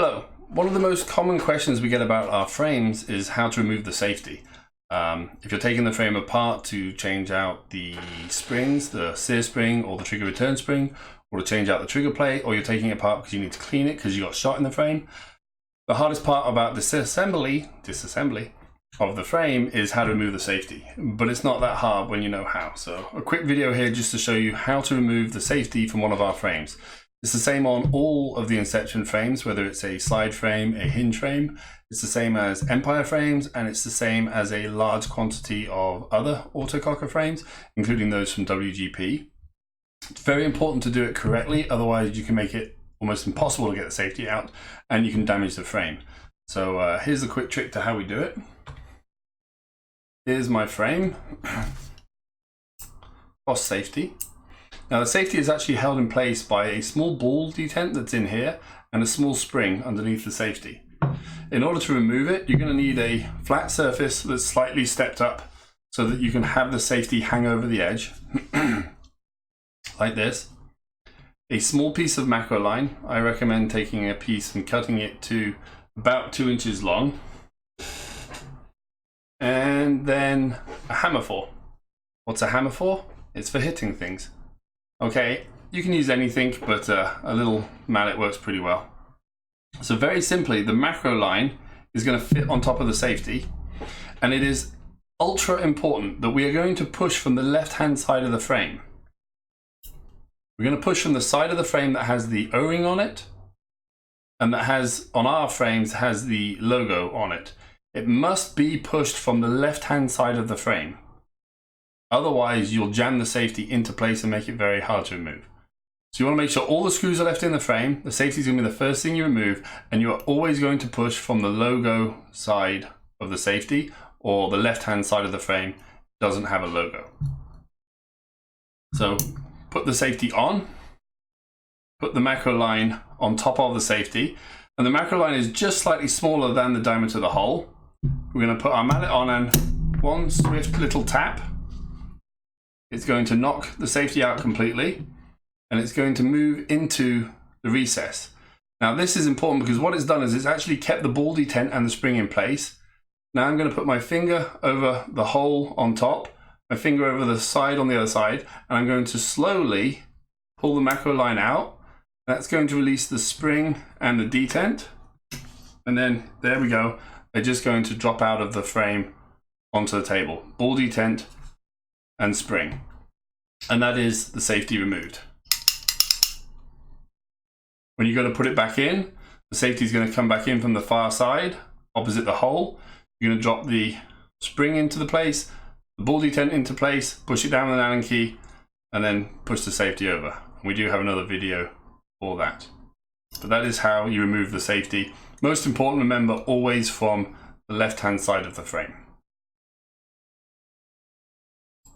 Hello. One of the most common questions we get about our frames is how to remove the safety. If you're taking the frame apart to change out the springs, the sear spring or the trigger return spring, or to change out the trigger plate, or you're taking it apart because you need to clean it because you got shot in the frame, the hardest part about disassembly of the frame is how to remove the safety. But it's not that hard when you know how. So a quick video here just to show you how to remove the safety from one of our frames. It's the same on all of the Inception frames, whether it's a slide frame, a hinge frame. It's the same as Empire frames, and it's the same as a large quantity of other autococker frames, including those from WGP. It's very important to do it correctly, otherwise you can make it almost impossible to get the safety out and you can damage the frame. So here's a quick trick to how we do it. Here's my frame, Boss safety. Now the safety is actually held in place by a small ball detent that's in here and a small spring underneath the safety. In order to remove it, you're going to need a flat surface that's slightly stepped up so that you can have the safety hang over the edge, like this. A small piece of macro line. I recommend taking a piece and cutting it to about 2 inches long. And then a hammer for. What's a hammer for? It's for hitting things. Okay, you can use anything, but a little mallet works pretty well. So very simply, the macro line is going to fit on top of the safety, and it is ultra important that we are going to push from the left-hand side of the frame. We're going to push from the side of the frame that has the O-ring on it, and that has, on our frames, has the logo on it. It must be pushed from the left-hand side of the frame. Otherwise, you'll jam the safety into place and make it very hard to remove. So you want to make sure all the screws are left in the frame. The safety is going to be the first thing you remove, and you are always going to push from the logo side of the safety, or the left-hand side of the frame doesn't have a logo. So put the safety on, put the macro line on top of the safety, and the macro line is just slightly smaller than the diameter of the hole. We're going to put our mallet on, and one swift little tap, it's going to knock the safety out completely, and it's going to move into the recess. Now this is important because what it's done is it's actually kept the ball detent and the spring in place. Now I'm going to put my finger over the hole on top, my finger over the side on the other side, and I'm going to slowly pull the macro line out. That's going to release the spring and the detent. And then there we go. They're just going to drop out of the frame onto the table. Ball detent and spring. And that is the safety removed. When you go to put it back in, the safety is going to come back in from the far side, opposite the hole. You're going to drop the spring into the place, the ball detent into place, push it down with an Allen key, and then push the safety over. We do have another video for that. But that is how you remove the safety. Most important, remember, always from the left-hand side of the frame.